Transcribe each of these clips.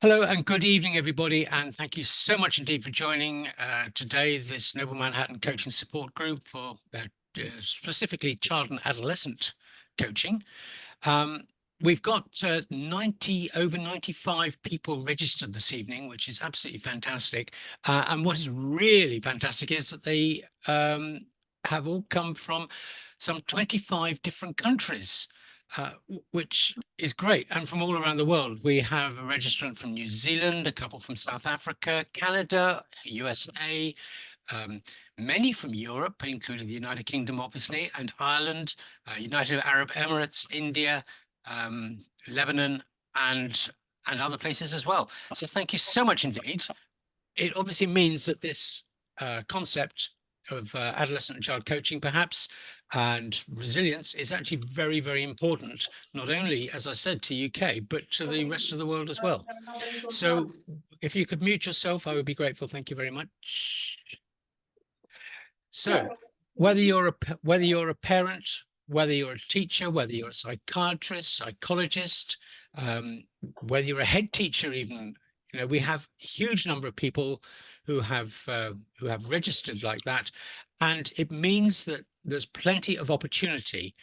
Hello and good evening, everybody, and thank you so much indeed for joining today this Noble Manhattan Coaching Support Group for specifically child and adolescent coaching. We've got over 95 people registered this evening, which is absolutely fantastic. And what is really fantastic is that they have all come from some 25 different countries. Which is great, and from all around the world. We have a registrant from New Zealand, a couple from South Africa, Canada, USA, many from Europe, including the United Kingdom, obviously, and Ireland, United Arab Emirates, India, Lebanon, and other places as well. So thank you so much indeed. It obviously means that this concept of adolescent and child coaching, perhaps, and resilience is actually very, very important, not only, as I said, to UK, but to the rest of the world as well. So if you could mute yourself, I would be grateful. Thank you very much. So whether you're a parent, whether you're a teacher, whether you're a psychiatrist, psychologist, whether you're a head teacher even, you know, we have a huge number of people who have registered like that, and it means that there's plenty of opportunity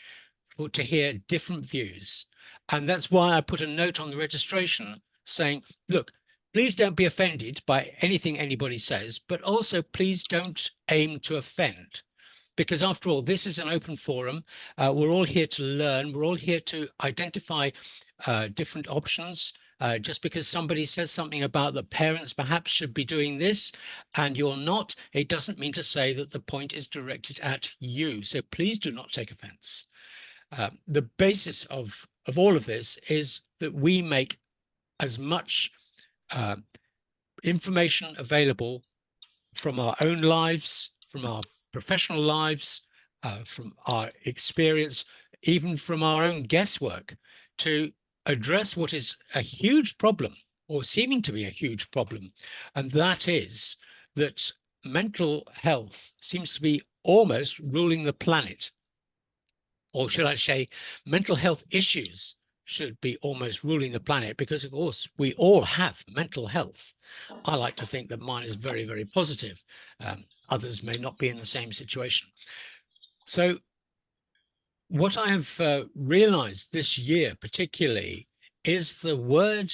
to hear different views. And that's why I put a note on the registration saying, look, please don't be offended by anything anybody says, but also please don't aim to offend. Because after all, this is an open forum. We're all here to learn. We're all here to identify different options. Just because somebody says something about the parents perhaps should be doing this and you're not, it doesn't mean to say that the point is directed at you. So please do not take offense. The basis of all of this is that we make as much information available from our own lives, from our professional lives, from our experience, even from our own guesswork, to address what is a huge problem, or seeming to be a huge problem, and that is that mental health seems to be almost ruling the planet. Or should I say, mental health issues should be almost ruling the planet, because, of course, we all have mental health. I like to think that mine is very, very positive. Others may not be in the same situation. So what I have realized this year particularly is the word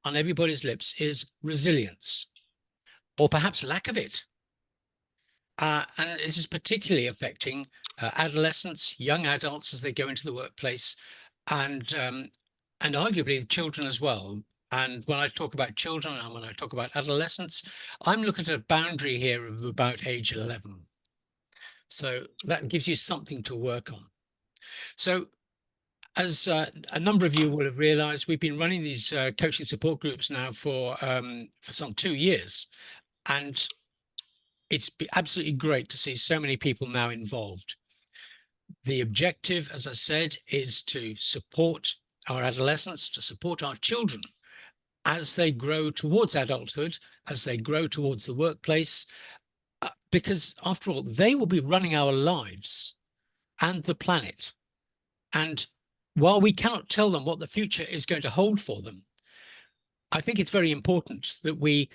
on everybody's lips is resilience, or perhaps lack of it. And this is particularly affecting adolescents, young adults as they go into the workplace, and arguably the children as well. And when I talk about children and when I talk about adolescents, I'm looking at a boundary here of about age 11. So that gives you something to work on. So as a number of you will have realized, we've been running these coaching support groups now for some 2 years. And it's absolutely great to see so many people now involved. The objective, as I said, is to support our adolescents, to support our children as they grow towards adulthood, as they grow towards the workplace, because after all, they will be running our lives and the planet. And while we cannot tell them what the future is going to hold for them, I think it's very important that we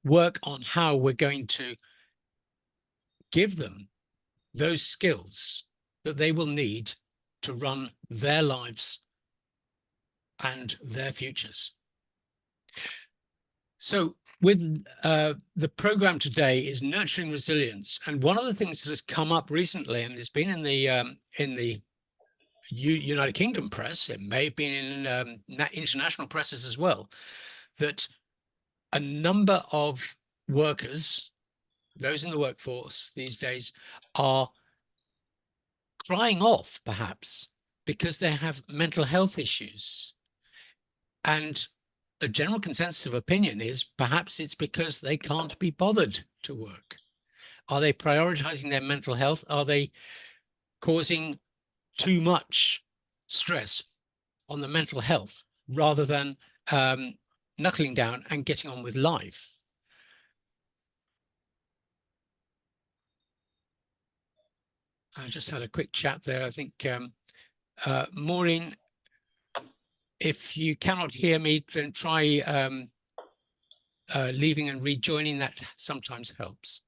work on how we're going to give them those skills that they will need to run their lives and their futures. So with the program today is nurturing resilience, and one of the things that has come up recently, and it's been in the United Kingdom press, it may have been in international presses as well, that a number of workers, those in the workforce these days, are crying off perhaps because they have mental health issues. And the general consensus of opinion is perhaps it's because they can't be bothered to work. Are they prioritizing their mental health? Are they causing too much stress on the mental health rather than knuckling down and getting on with life? I just had a quick chat there. I think, Maureen, if you cannot hear me, then try leaving and rejoining, that sometimes helps.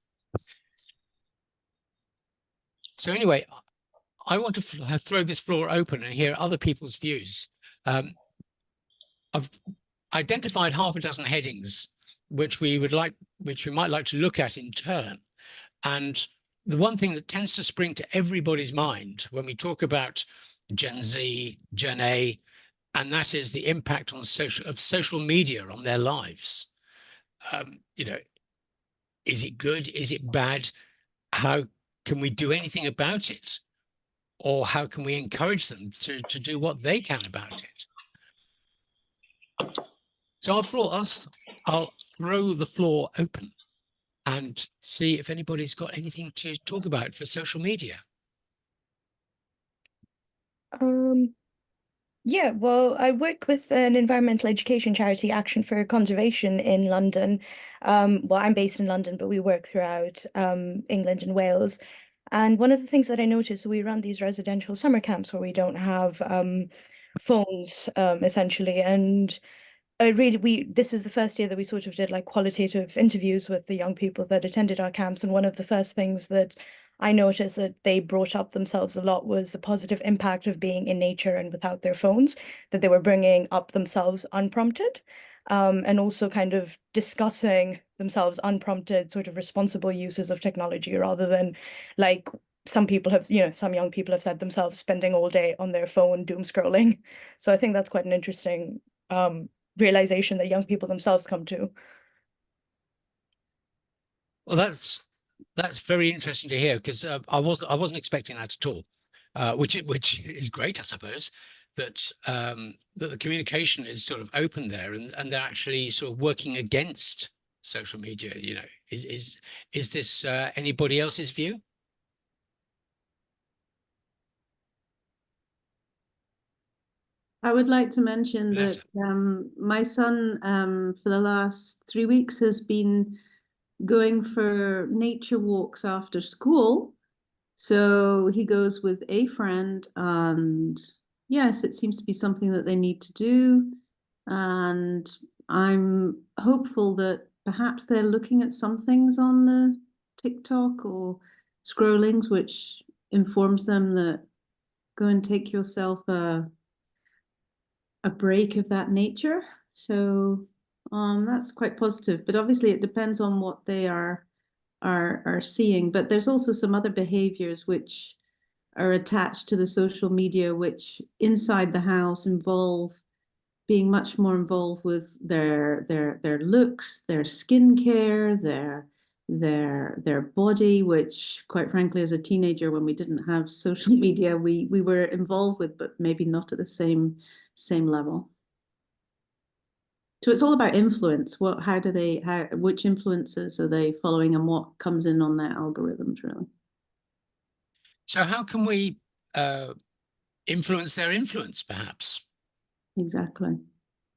So anyway, I want to throw this floor open and hear other people's views. I've identified half a dozen headings which we might like to look at in turn. And the one thing that tends to spring to everybody's mind when we talk about Gen Z, Gen A, and that is the impact on social media on their lives. Is it good? Is it bad? How can we do anything about it? Or how can we encourage them to do what they can about it? So I'll throw the floor open and see if anybody's got anything to talk about for social media. Yeah, well, I work with an environmental education charity, Action for Conservation, in London. Well, I'm based in London, but we work throughout England and Wales. And one of the things that I noticed, we run these residential summer camps where we don't have phones, essentially. And this is the first year that we sort of did like qualitative interviews with the young people that attended our camps. And one of the first things that I noticed that they brought up themselves a lot was the positive impact of being in nature and without their phones, that they were bringing up themselves unprompted, and also kind of discussing themselves unprompted, sort of responsible uses of technology rather than like some people have, some young people have said themselves spending all day on their phone, doom scrolling. So I think that's quite an interesting realization that young people themselves come to. Well, that's very interesting to hear, because I wasn't expecting that at all, which is great, I suppose, that that the communication is sort of open there, and they're actually sort of working against social media. Is this anybody else's view? I would like to mention Vanessa. that my son, for the last 3 weeks, has been going for nature walks after school. So he goes with a friend, and yes, it seems to be something that they need to do. And I'm hopeful that perhaps they're looking at some things on the TikTok or scrollings, which informs them that go and take yourself a break of that nature. So that's quite positive. But obviously, it depends on what they are seeing. But there's also some other behaviors which are attached to the social media, which inside the house involve being much more involved with their looks, their skincare, their body, which quite frankly, as a teenager, when we didn't have social media, we were involved with, but maybe not at the same level. So it's all about influence. Which influences are they following, and what comes in on their algorithms, really? So how can we influence their influence, perhaps? Exactly.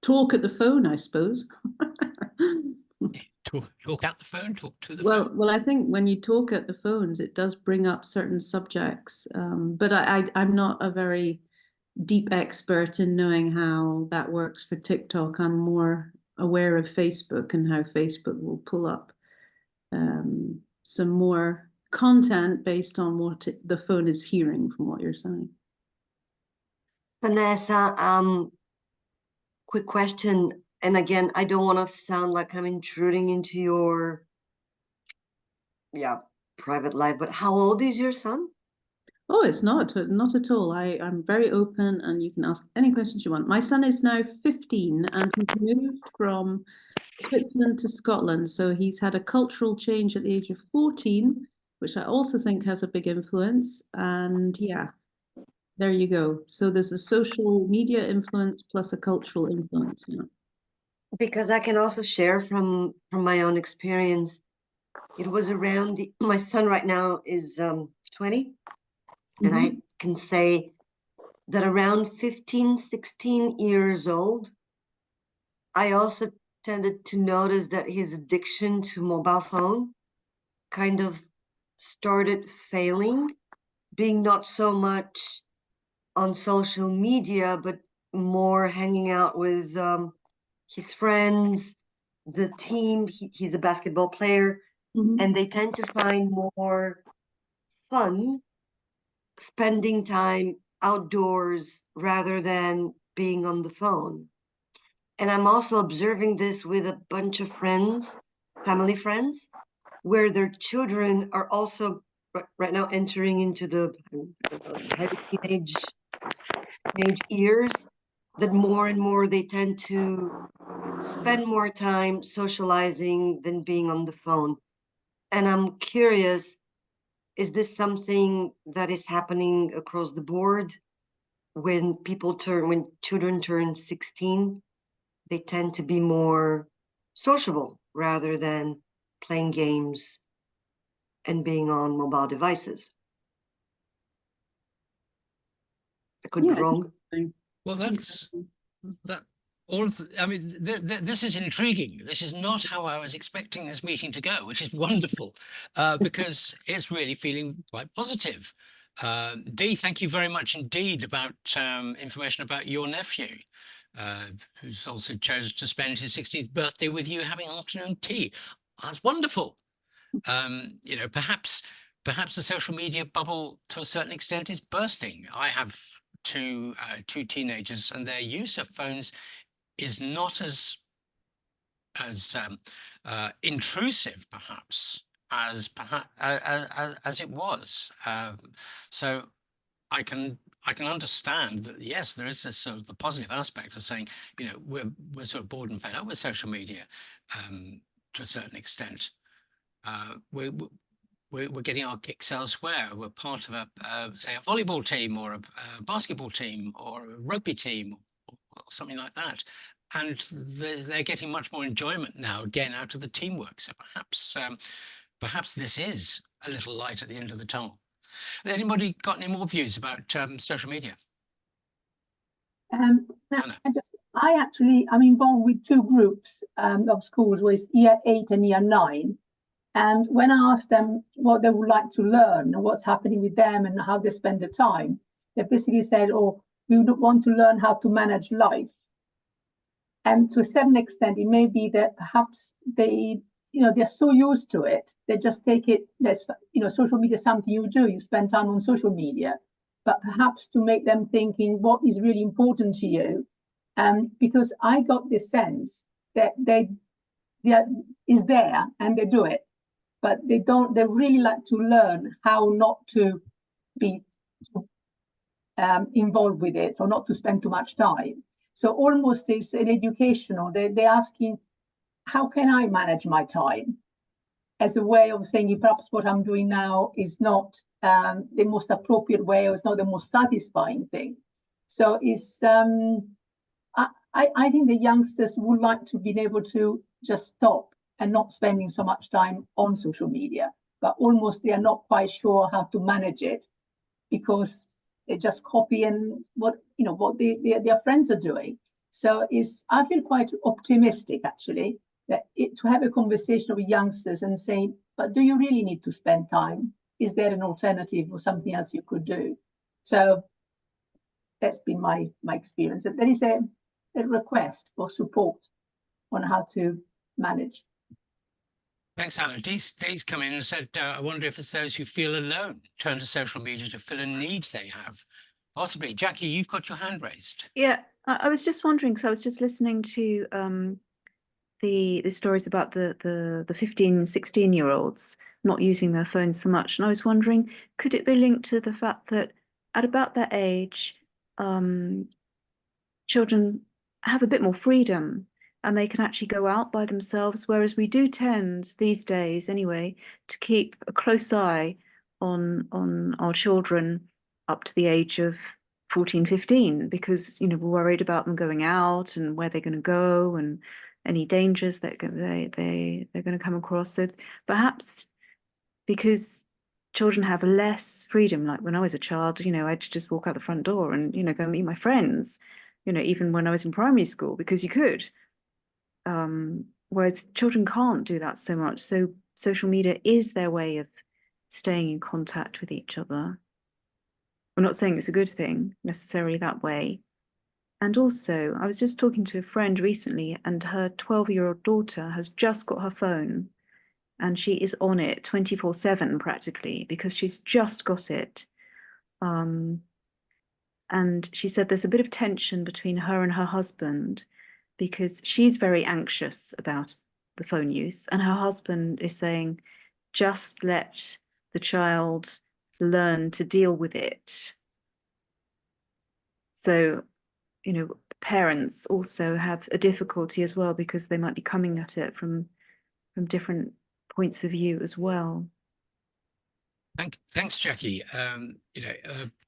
Talk at the phone, I suppose. Talk at the phone, talk to the phone. phone. Well, I think when you talk at the phones, it does bring up certain subjects. But I'm not a very deep expert in knowing how that works for TikTok. I'm more aware of Facebook and how Facebook will pull up some more content based on what the phone is hearing from what you're saying. Vanessa, quick question. And again, I don't want to sound like I'm intruding into your private life, but how old is your son? Oh, it's not at all. I'm very open, and you can ask any questions you want. My son is now 15, and he's moved from Switzerland to Scotland. So he's had a cultural change at the age of 14, which I also think has a big influence. And yeah, there you go. So there's a social media influence plus a cultural influence. Because I can also share from my own experience. It was around my son right now is 20. And I can say that around 15, 16 years old, I also tended to notice that his addiction to mobile phone kind of started failing, being not so much on social media, but more hanging out with his friends, the team, he's a basketball player, and they tend to find more fun spending time outdoors rather than being on the phone. And I'm also observing this with a bunch of friends, family friends, where their children are also right now entering into the heavy teenage years, that more and more they tend to spend more time socializing than being on the phone. And I'm curious, is this something that is happening across the board? When children turn 16, they tend to be more sociable rather than playing games and being on mobile devices. I could be wrong. Well, that's that. All of the, I mean, this is intriguing. This is not how I was expecting this meeting to go, which is wonderful, because it's really feeling quite positive. Dee, thank you very much indeed about information about your nephew, who's also chose to spend his 16th birthday with you having afternoon tea. That's wonderful. You know, perhaps the social media bubble to a certain extent is bursting. I have two teenagers, and their use of phones is not as intrusive perhaps as it was. So I can understand that, yes, there is this sort of the positive aspect of saying, you know, we're sort of bored and fed up with social media to a certain extent. We're getting our kicks elsewhere. We're part of say a volleyball team or a basketball team or a rugby team or something like that. And they're getting much more enjoyment now, again, out of the teamwork. So perhaps this is a little light at the end of the tunnel. Anybody got any more views about social media? I'm involved with two groups of schools, with year 8 and year 9. And when I asked them what they would like to learn and what's happening with them and how they spend the time, they basically said, oh, we would want to learn how to manage life. And to a certain extent, it may be that perhaps they're so used to it, they just take it, social media is something you do, you spend time on social media, but perhaps to make them thinking what is really important to you. Because I got this sense that they is there and they do it, but they really like to learn how not to be involved with it or not to spend too much time. So almost it's an educational, they're asking, how can I manage my time? As a way of saying, perhaps what I'm doing now is not the most appropriate way, or it's not the most satisfying thing. So it's, I think the youngsters would like to be able to just stop and not spending so much time on social media, but almost they are not quite sure how to manage it because they just copy and what their friends are doing. So I feel quite optimistic actually that to have a conversation with youngsters and say, but do you really need to spend time? Is there an alternative or something else you could do? So that's been my experience. That there is a request for support on how to manage. Thanks, Alan. Dee's come in and said, I wonder if it's those who feel alone turn to social media to fill a need they have. Possibly. Jackie, you've got your hand raised. Yeah, I was just wondering, so I was just listening to the stories about the 15, 16-year-olds not using their phones so much. And I was wondering, could it be linked to the fact that at about that age, children have a bit more freedom and they can actually go out by themselves, whereas we do tend these days anyway to keep a close eye on our children up to the age of 14, 15, because we're worried about them going out and where they're going to go and any dangers that they're going to come across. So perhaps because children have less freedom, like when I was a child, I'd just walk out the front door and go meet my friends, even when I was in primary school, because you could. Whereas children can't do that so much. So social media is their way of staying in contact with each other. I'm not saying it's a good thing necessarily that way, And also, I was just talking to a friend recently, and her 12-year-old daughter has just got her phone, and she is on it 24/7 practically, because she's just got it. And she said there's a bit of tension between her and her husband, because she's very anxious about the phone use, and her husband is saying, just let the child learn to deal with it. So, you know, parents also have a difficulty as well, because they might be coming at it from different points of view as well. Thanks, Jackie.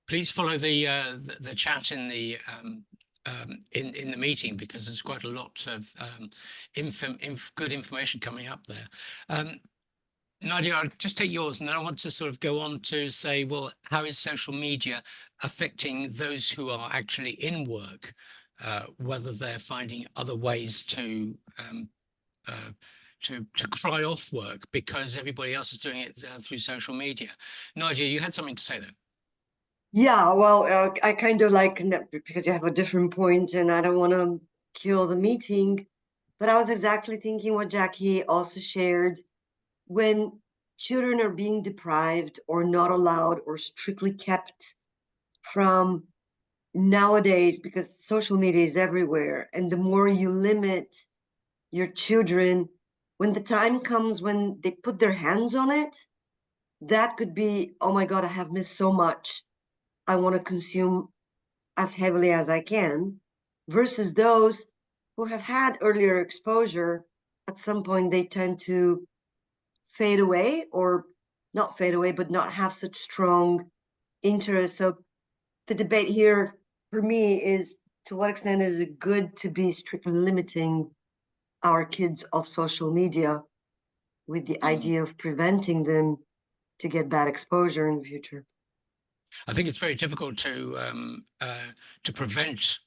Please follow the chat in the in the meeting, because there's quite a lot of good information coming up there. Nadia, I'll just take yours, and then I want to sort of go on to say, well, how is social media affecting those who are actually in work, whether they're finding other ways to cry off work because everybody else is doing it through social media. Nadia, you had something to say there. Yeah, well, I kind of like, because you have a different point and I don't want to kill the meeting, but I was exactly thinking what Jackie also shared. When children are being deprived or not allowed or strictly kept from nowadays, because social media is everywhere, and the more you limit your children, when the time comes when they put their hands on it, that could be, oh my God, I have missed so much. I want to consume as heavily as I can, versus those who have had earlier exposure. At some point, they tend to fade away, or not fade away, but not have such strong interest. So the debate here for me is, to what extent is it good to be strictly limiting our kids of social media with the idea of preventing them to get bad exposure in the future? I think it's very difficult to prevent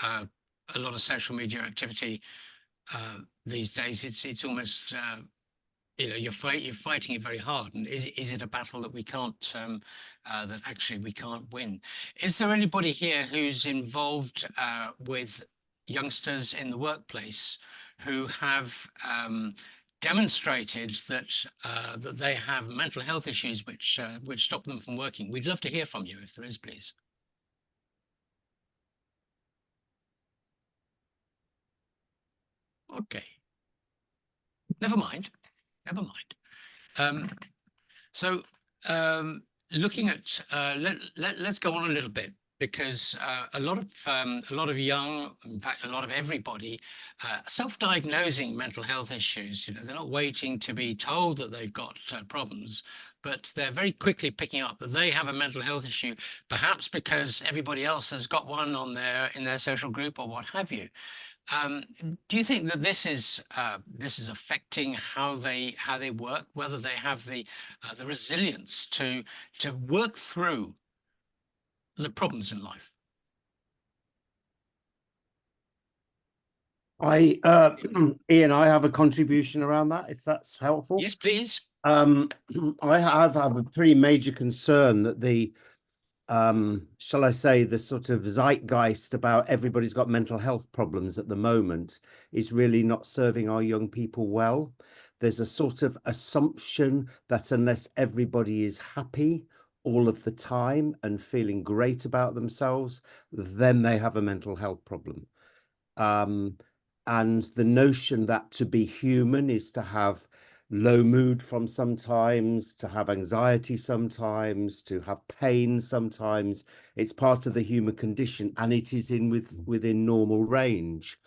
a lot of social media activity these days. It's almost you're fighting it very hard, and is it a battle that we can't that actually we can't win? Is there anybody here who's involved with youngsters in the workplace who have demonstrated that that they have mental health issues which stop them from working? We'd love to hear from you if there is, please. Okay, never mind. So looking at let's go on a little bit, because a lot of young, in fact, a lot of everybody, self-diagnosing mental health issues. You know, they're not waiting to be told that they've got problems, but they're very quickly picking up that they have a mental health issue, perhaps because everybody else has got one in their social group or what have you. Do you think that this is affecting how they work, whether they have the resilience to work through the problems in life? Ian, I have a contribution around that, if that's helpful. Yes, please. I have a pretty major concern that the shall I say, the sort of zeitgeist about everybody's got mental health problems at the moment is really not serving our young people well. There's a sort of assumption that unless everybody is happy all of the time and feeling great about themselves, then they have a mental health problem. And the notion that to be human is to have low mood from sometimes, to have anxiety sometimes, to have pain sometimes. It's part of the human condition, and it is within normal range.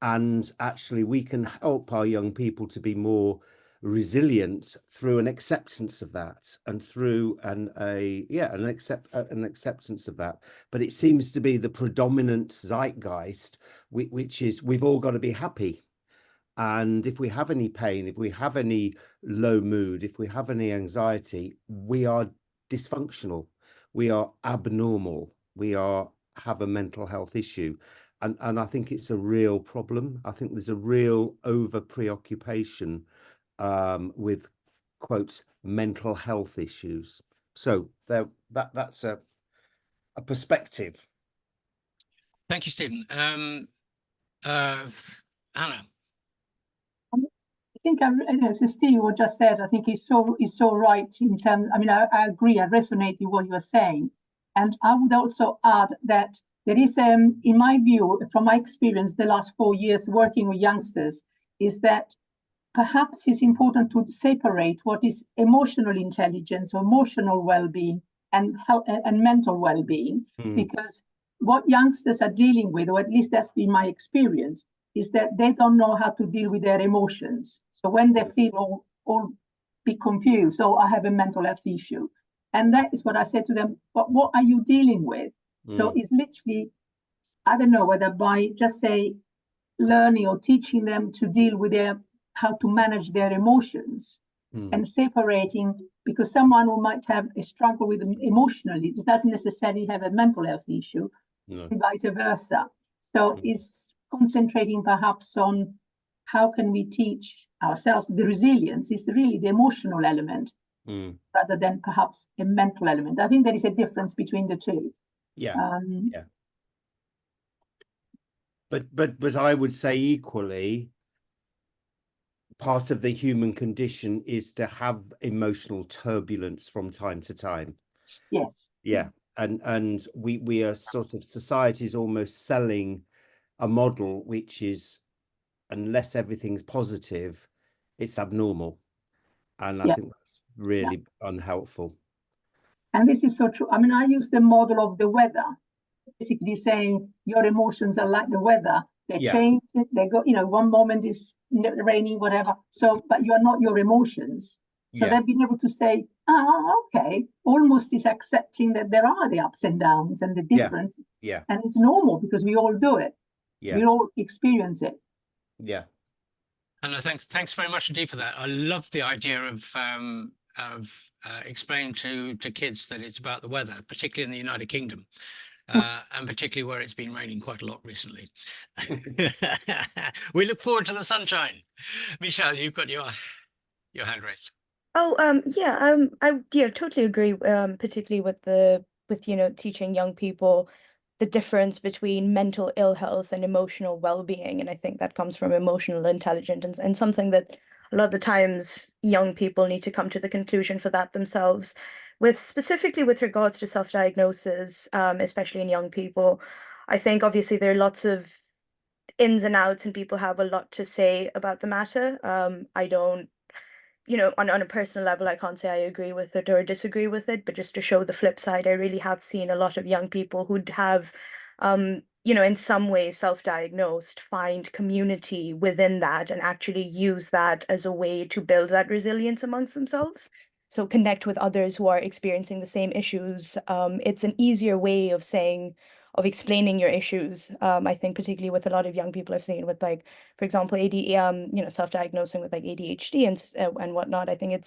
And actually we can help our young people to be more resilient through an acceptance of that, and through an acceptance of that. But it seems to be the predominant zeitgeist, which is we've all got to be happy. And if we have any pain, if we have any low mood, if we have any anxiety, we are dysfunctional, we are abnormal, we have a mental health issue. And I think it's a real problem. I think there's a real over preoccupation with, quotes, mental health issues. So that's a perspective. Thank you, Stephen. Anna. I think as Steve just said, I think he's so right in terms. I mean, I agree. I resonate with what you are saying, and I would also add that there is, in my view, from my experience, the last 4 years working with youngsters, is that perhaps it's important to separate what is emotional intelligence or emotional well-being and health and mental well-being, because what youngsters are dealing with, or at least that's been my experience, is that they don't know how to deal with their emotions. So when they feel all be confused, oh, I have a mental health issue. And that is what I said to them, but what are you dealing with? So it's literally, I don't know whether by just say learning or teaching them to deal with how to manage their emotions and separating, because someone who might have a struggle with them emotionally, this doesn't necessarily have a mental health issue, and vice versa. So is concentrating perhaps on how can we teach ourselves the resilience is really the emotional element rather than perhaps a mental element. I think there is a difference between the two. Yeah. But I would say equally, part of the human condition is to have emotional turbulence from time to time. Yes. Yeah. And we are sort of, society is almost selling a model which is, unless everything's positive, it's abnormal. And I think that's really unhelpful. And this is so true. I mean, I use the model of the weather, basically saying your emotions are like the weather. They change, they go, one moment is raining, whatever. So, but you are not your emotions. So they've been able to say, okay, almost is accepting that there are the ups and downs and the difference. Yeah. And it's normal because we all do it. Yeah. We all experience it. Yeah. And I thanks very much indeed for that. I love the idea of explaining to kids that it's about the weather, particularly in the United Kingdom, and particularly where it's been raining quite a lot recently. We look forward to the sunshine. Michelle, you've got your hand raised. Oh, I totally agree, particularly with teaching young people the difference between mental ill health and emotional well-being. And I think that comes from emotional intelligence and something that a lot of the times young people need to come to the conclusion for that themselves. Specifically with regards to self-diagnosis, especially in young people, I think obviously there are lots of ins and outs and people have a lot to say about the matter. I don't on a personal level, I can't say I agree with it or disagree with it, but just to show the flip side, I really have seen a lot of young people who'd have, in some way self-diagnosed, find community within that and actually use that as a way to build that resilience amongst themselves. So connect with others who are experiencing the same issues. It's an easier way of explaining your issues. I think particularly with a lot of young people I've seen with, like, for example, self-diagnosing with like ADHD and whatnot. I think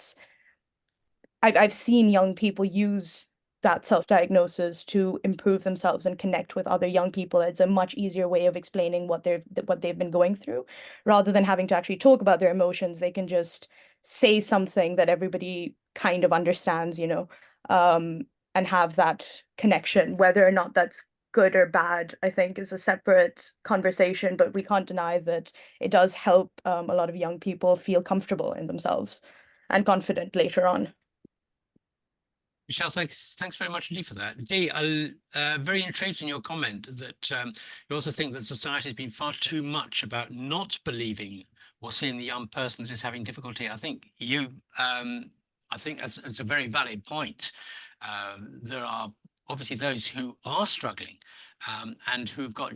I've seen young people use that self-diagnosis to improve themselves and connect with other young people. It's a much easier way of explaining what they've been going through, rather than having to actually talk about their emotions. They can just say something that everybody kind of understands, and have that connection. Whether or not that's good or bad, I think, is a separate conversation, but we can't deny that it does help a lot of young people feel comfortable in themselves and confident later on. Michelle, thanks very much indeed for that. Dee, very intrigued in your comment that you also think that society has been far too much about not believing or seeing the young person that is having difficulty. I think that's a very valid point. There are obviously those who are struggling and who've got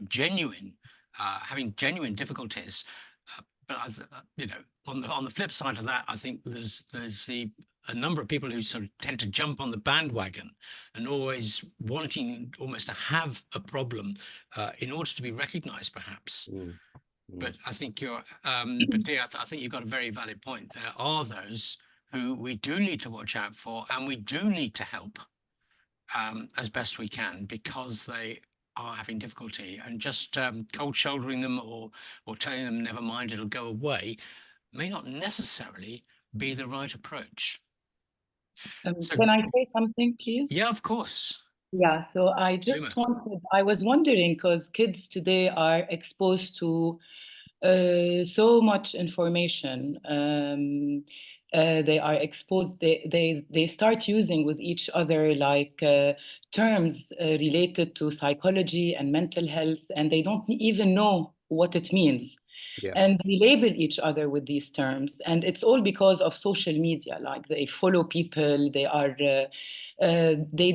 having genuine difficulties. But on the flip side of that, I think there's a number of people who sort of tend to jump on the bandwagon and always wanting almost to have a problem in order to be recognized, perhaps. But I think but Dee, I think you've got a very valid point. There are those who we do need to watch out for, and we do need to help as best we can, because they are having difficulty, and just cold shouldering them or telling them never mind, it'll go away, may not necessarily be the right approach. So, can I say something, please? Yeah, of course. Yeah, so I was wondering, because kids today are exposed to so much information. They are exposed, they start using with each other like terms related to psychology and mental health, and they don't even know what it means. Yeah. And they label each other with these terms, and it's all because of social media. Like they follow people, they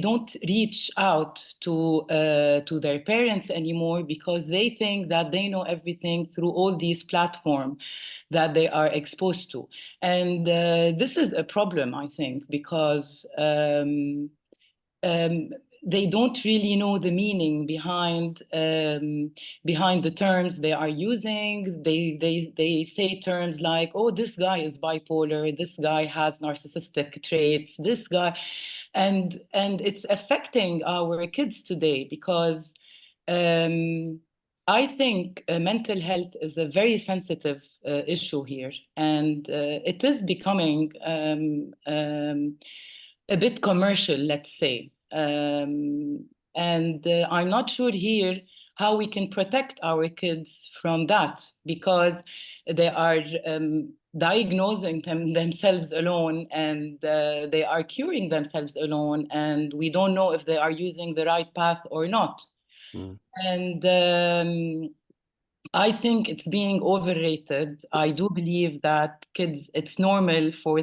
don't reach out to their parents anymore, because they think that they know everything through all these platforms that they are exposed to. And this is a problem, I think, because um, they don't really know the meaning behind the terms they are using. They say terms like, "Oh, this guy is bipolar. This guy has narcissistic traits. This guy," and it's affecting our kids today, because I think mental health is a very sensitive issue here, and it is becoming a bit commercial, let's say. And I'm not sure here how we can protect our kids from that, because they are diagnosing themselves alone, and they are curing themselves alone, and we don't know if they are using the right path or not. Mm. And I think it's being overrated. I do believe that kids, it's normal for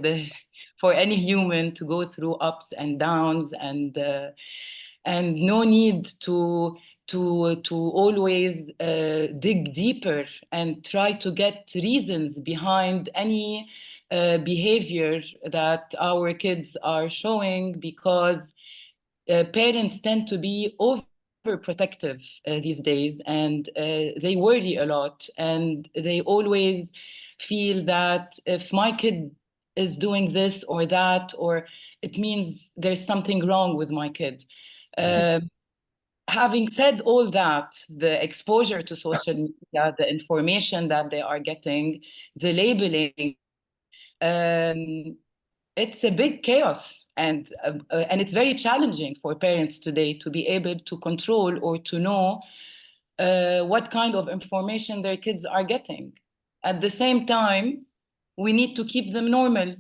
any human to go through ups and downs, and no need to always dig deeper and try to get reasons behind any behavior that our kids are showing, because parents tend to be overprotective these days, and they worry a lot, and they always feel that if my kid is doing this or that, or it means there's something wrong with my kid. Having said all that, the exposure to social media, the information that they are getting, the labeling, it's a big chaos, and it's very challenging for parents today to be able to control or to know what kind of information their kids are getting. At the same time, we need to keep them normal,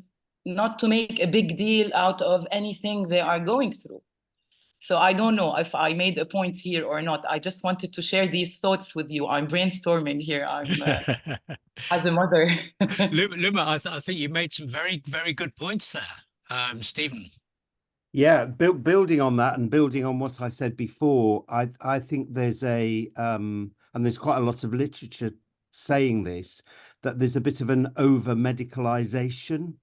not to make a big deal out of anything they are going through. So I don't know if I made a point here or not. I just wanted to share these thoughts with you. I'm brainstorming here. I'm as a mother. Luma, I think you made some very, very good points there, Stephen. Yeah, building on that and building on what I said before, I think there's and there's quite a lot of literature saying this, that there's a bit of an over medicalization.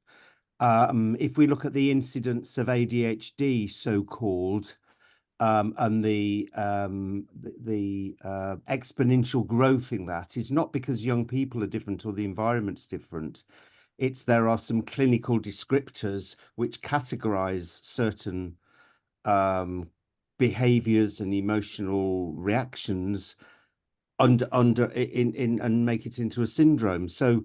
If we look at the incidence of ADHD, so-called, and the exponential growth in that is not because young people are different or the environment's different. It's there are some clinical descriptors which categorize certain behaviors and emotional reactions and make it into a syndrome. So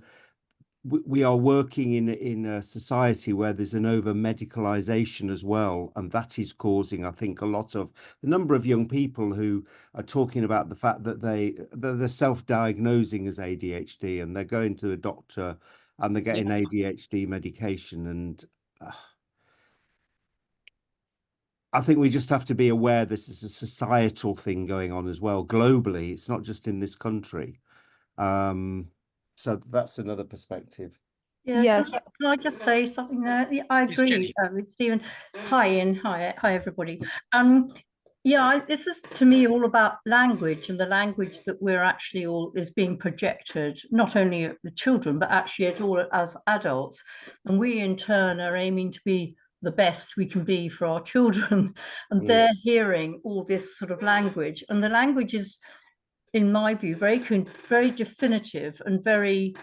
we are working in a society where there's an over medicalization as well, and that is causing, I think, a lot of the number of young people who are talking about the fact that they're self-diagnosing as ADHD, and they're going to the doctor and they're getting ADHD medication. And I think we just have to be aware this is a societal thing going on as well globally. It's not just in this country. So that's another perspective. Yeah, Yes. Can I just say something there? Yeah, I Yes, agree Jenny. with Stephen. Hi, Ian. Hi, everybody. Yeah, this is to me all about language, and the language that we're actually all is being projected, not only at the children, but actually at all as adults. And we in turn are aiming to be the best we can be for our children. And they're hearing all this sort of language. And the language is, in my view, very definitive and very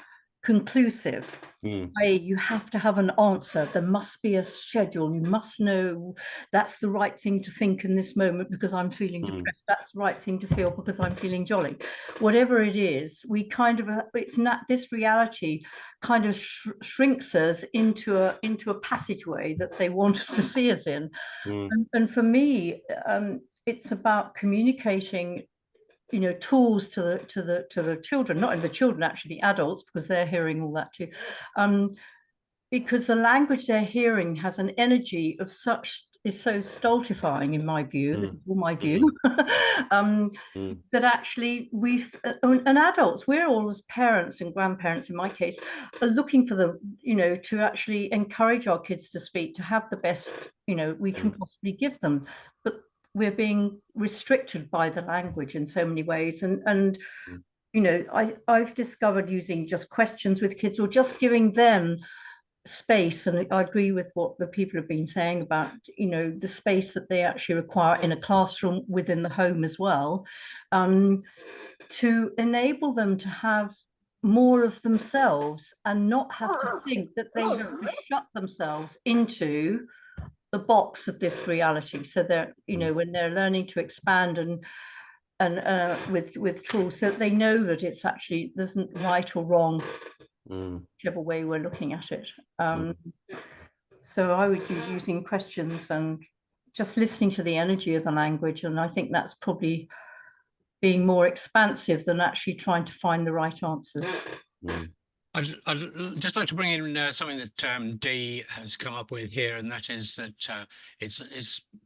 conclusive. You have to have an answer. There must be a schedule. You must know that's the right thing to think in this moment because I'm feeling depressed. That's the right thing to feel because I'm feeling jolly. Whatever it is, we kind of, it's not, this reality kind of shrinks us into a passageway that they want us to see us in. And for me, it's about communicating, you know, tools to the children, not only the children, actually the adults, because they're hearing all that too, because the language they're hearing has an energy of such, is so stultifying in my view, this is all my view, that actually and adults, we're all as parents and grandparents in my case, are looking for them, you know, to actually encourage our kids to speak, to have the best, you know, we can possibly give them. But we're being restricted by the language in so many ways. And you know, I've discovered using just questions with kids or just giving them space, and I agree with what the people have been saying about, you know, the space that they actually require in a classroom within the home as well, to enable them to have more of themselves and not have to think that they have to shut themselves into the box of this reality. So they're, you know, when they're learning to expand and with tools, so they know that it's actually, there isn't right or wrong, whichever way we're looking at it. So I would use using questions and just listening to the energy of the language, and I think that's probably being more expansive than actually trying to find the right answers. I'd just like to bring in something that Dee has come up with here, and that is that it's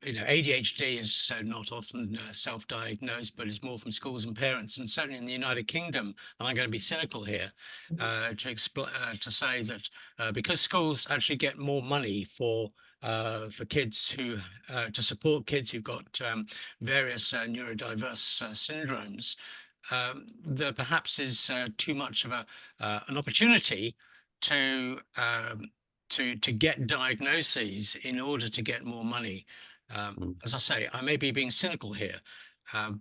you know, ADHD is not often self-diagnosed, but it's more from schools and parents, and certainly in the United Kingdom. And I'm going to be cynical here to say that because schools actually get more money for kids who to support kids who've got various neurodiverse syndromes. There perhaps is too much of an opportunity to get diagnoses in order to get more money. As I say, I may be being cynical here,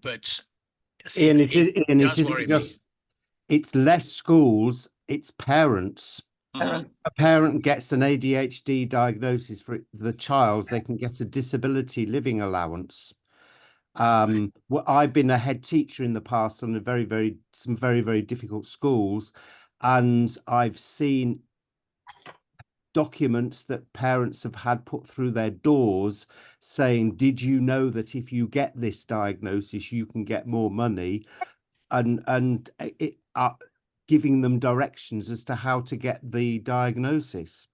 but it does worry me. It's less schools, it's parents. A parent gets an ADHD diagnosis for the child, they can get a disability living allowance. Well, I've been a head teacher in the past on some very difficult schools, and I've seen documents that parents have had put through their doors saying, did you know that if you get this diagnosis you can get more money, and giving them directions as to how to get the diagnosis.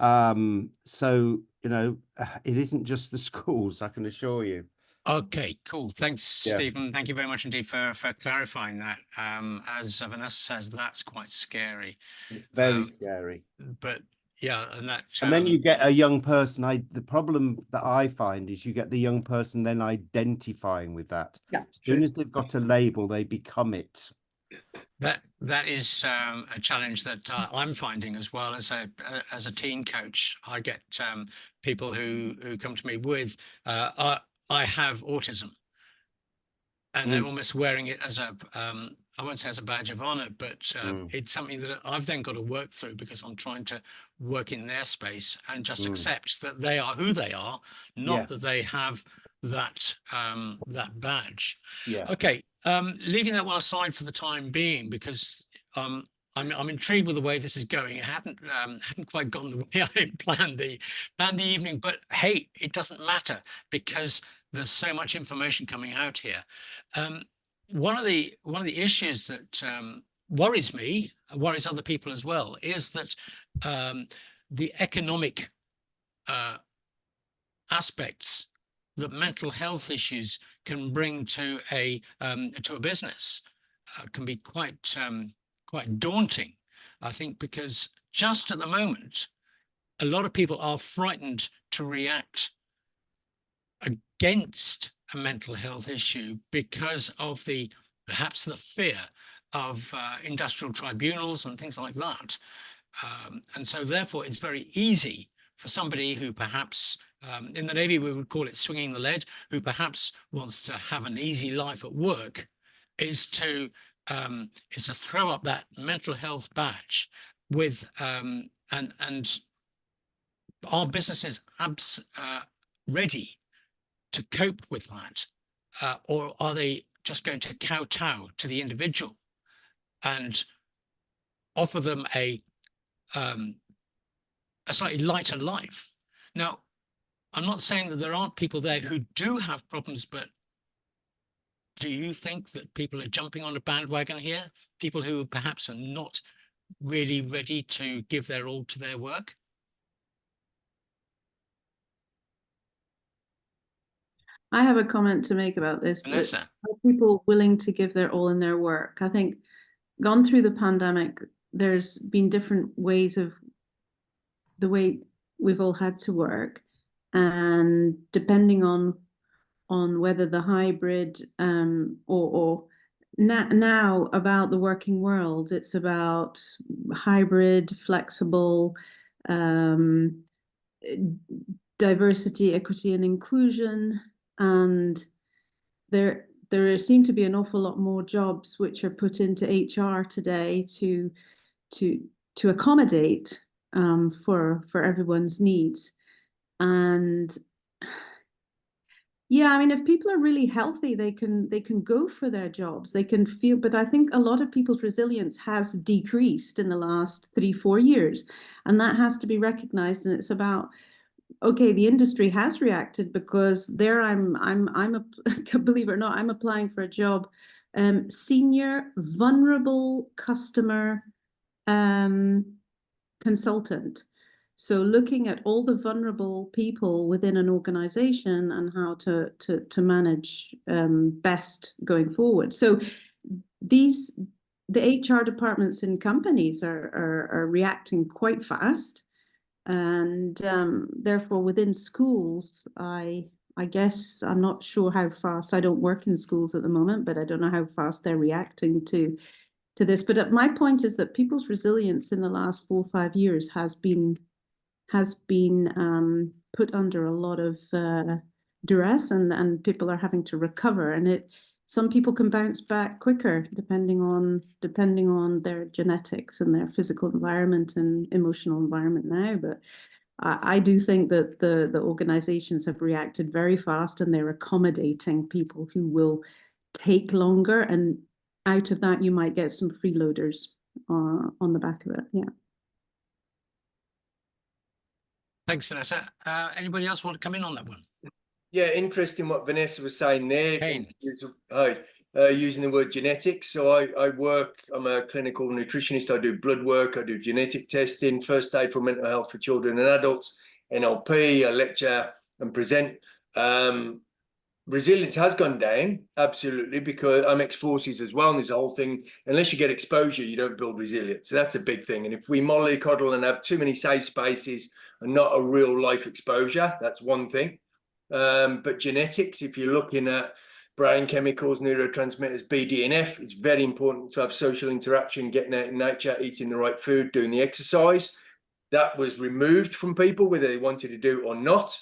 So, you know, it isn't just the schools, I can assure you. Okay, cool. Thanks, Stephen. Thank you very much indeed for clarifying that. As Vanessa says, that's quite scary. It's very scary. But yeah, and then you get a young person. The problem that I find is you get the young person then identifying with that. Yeah, as soon as they've got a label, they become it. That is a challenge that I'm finding as well as a teen coach. I get people who come to me with I have autism, and they're almost wearing it as a I won't say as a badge of honor, but it's something that I've then got to work through because I'm trying to work in their space and just accept that they are who they are, not that they have that that badge. Okay, leaving that one aside for the time being, because I'm intrigued with the way this is going. It hadn't quite gone the way I planned the evening, but hey, it doesn't matter because there's so much information coming out here. One of the issues that worries me, worries other people as well, is that the economic aspects that mental health issues can bring to a business can be quite daunting, I think, because just at the moment, a lot of people are frightened to react against a mental health issue because of perhaps the fear of industrial tribunals and things like that. And so therefore it's very easy for somebody who perhaps in the Navy we would call it swinging the lead, who perhaps wants to have an easy life at work, is to throw up that mental health badge with and are businesses ready to cope with that, or are they just going to kowtow to the individual and offer them a slightly lighter life? Now, I'm not saying that there aren't people there who do have problems, but do you think that people are jumping on a bandwagon here? People who perhaps are not really ready to give their all to their work? I have a comment to make about this. Vanessa? Are people willing to give their all in their work? I think gone through the pandemic, there's been different ways of the way we've all had to work, and depending on whether the hybrid or now about the working world, it's about hybrid, flexible, diversity, equity, and inclusion. And there seem to be an awful lot more jobs which are put into HR today to accommodate for everyone's needs. And yeah, I mean, if people are really healthy, they can go for their jobs. They can feel, but I think a lot of people's resilience has decreased in the last 3-4 years, and that has to be recognized. And it's about, okay, the industry has reacted, because there I'm believe it or not, I'm applying for a job, senior vulnerable customer consultant. So looking at all the vulnerable people within an organization and how to manage best going forward. So the HR departments in companies are reacting quite fast. And therefore within schools, I guess I'm not sure how fast, I don't work in schools at the moment, but I don't know how fast they're reacting to this. But my point is that people's resilience in the last 4 or 5 years has been put under a lot of duress, and people are having to recover. And some people can bounce back quicker depending on their genetics and their physical environment and emotional environment now. But I do think that the organizations have reacted very fast, and they're accommodating people who will take longer, and out of that you might get some freeloaders on the back of it. Yeah. Thanks, Vanessa. Anybody else want to come in on that one? Yeah, interesting what Vanessa was saying there. Kane. Using the word genetics. So I'm a clinical nutritionist. I do blood work, I do genetic testing, first aid for mental health for children and adults, NLP, I lecture and present. Resilience has gone down, absolutely, because I'm ex-forces as well. And there's a whole thing, unless you get exposure, you don't build resilience. So that's a big thing. And if we mollycoddle and have too many safe spaces and not a real life exposure, that's one thing. But genetics, if you're looking at brain chemicals, neurotransmitters, BDNF, it's very important to have social interaction, getting out in nature, eating the right food, doing the exercise. That was removed from people, whether they wanted to do it or not.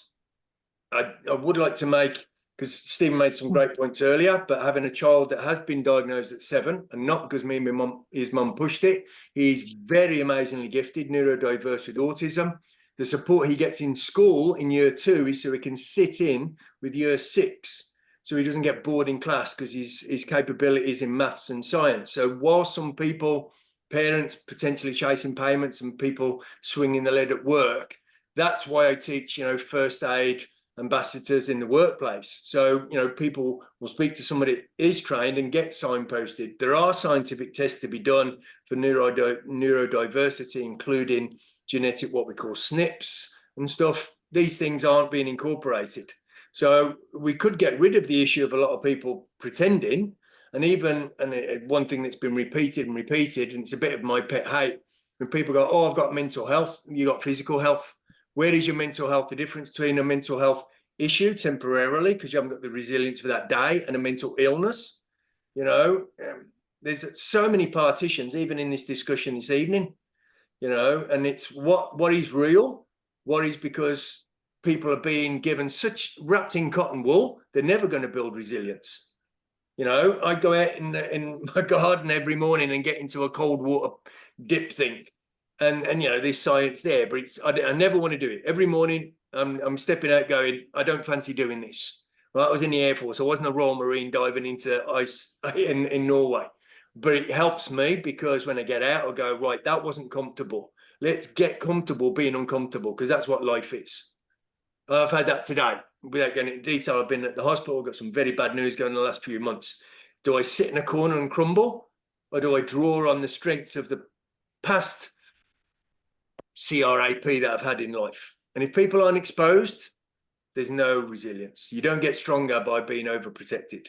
I would like to make, because Stephen made some great points earlier, but having a child that has been diagnosed at 7, and not because me and his mum pushed it, he's very amazingly gifted, neurodiverse with autism. The support he gets in school in year 2 is so he can sit in with year 6, so he doesn't get bored in class, because his capabilities in maths and science. So while some people, parents potentially chasing payments and people swinging the lead at work, that's why I teach, first aid ambassadors in the workplace. So, people will speak to somebody that is trained and get signposted. There are scientific tests to be done for neurodiversity, including genetic, what we call SNPs and stuff. These things aren't being incorporated. So we could get rid of the issue of a lot of people pretending. And one thing that's been repeated, and it's a bit of my pet hate, when people go, oh, I've got mental health, you got physical health. Where is your mental health? The difference between a mental health issue temporarily, because you haven't got the resilience for that day, and a mental illness. There's so many partitions, even in this discussion this evening, and it's what is real, what is because people are being given such wrapped in cotton wool, they're never going to build resilience. I go out in my garden every morning and get into a cold water dip thing. and you know, there's science there, but I never want to do it. Every morning I'm stepping out going, I don't fancy doing this. Well, I was in the Air Force. I wasn't a Royal Marine diving into ice in Norway, but it helps me because when I get out, I go, right, that wasn't comfortable. Let's get comfortable being uncomfortable, because that's what life is. I've had that today. Without going into detail, I've been at the hospital, got some very bad news going on the last few months. Do I sit in a corner and crumble, or do I draw on the strengths of the past CRAP that I've had in life? And if people aren't exposed, there's no resilience. You don't get stronger by being overprotected.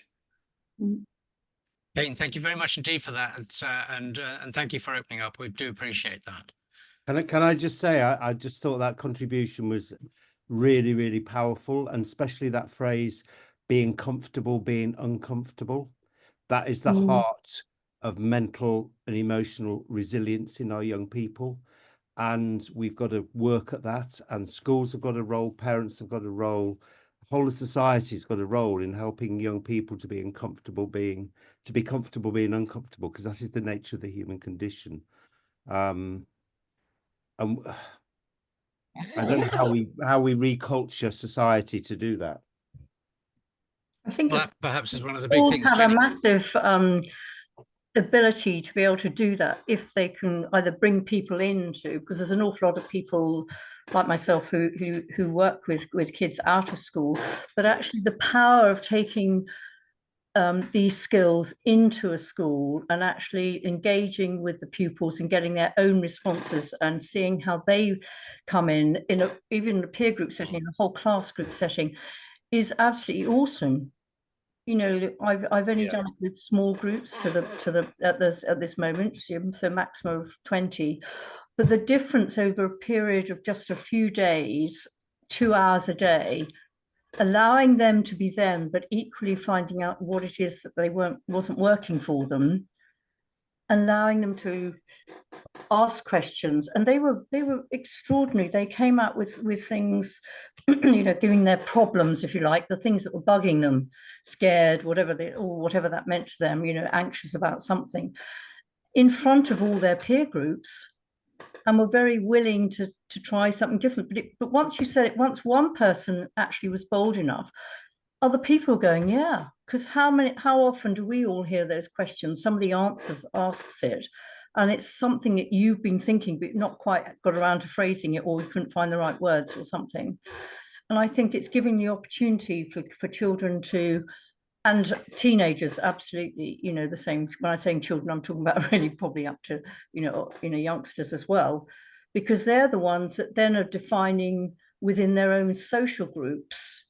Kane, thank you very much indeed for that, and thank you for opening up. We do appreciate that. Can I just say, I just thought that contribution was really, really powerful, and especially that phrase, being comfortable, being uncomfortable. That is the heart of mental and emotional resilience in our young people. And we've got to work at that, and schools have got a role, parents have got a role, the whole of society's got a role in helping young people to be comfortable being uncomfortable, because that is the nature of the human condition. And I don't know how we reculture society to do that. I think Well, that perhaps is one of the big schools things. have Jenny. a massive ability to be able to do that if they can either bring people into, because there's an awful lot of people like myself who work with kids out of school, but actually the power of taking these skills into a school and actually engaging with the pupils and getting their own responses and seeing how they come in even a peer group setting, a whole class group setting, is absolutely awesome. You know, I've only done it with small groups at this moment, so maximum of 20. But the difference over a period of just a few days, 2 hours a day, allowing them to be them, but equally finding out what it is that wasn't working for them, allowing them to ask questions, and they were extraordinary. They came out with things, you know, giving their problems, if you like, the things that were bugging them, scared, whatever that meant to them, you know, anxious about something, in front of all their peer groups, and were very willing to try something different. But once you said it, once one person actually was bold enough, other people were going, yeah, because how often do we all hear those questions? Somebody asks it, and it's something that you've been thinking, but not quite got around to phrasing it, or you couldn't find the right words or something. And I think it's giving the opportunity for children to, and teenagers, absolutely, you know, the same. When I'm saying children, I'm talking about really probably up to, you know, youngsters as well, because they're the ones that then are defining within their own social groups.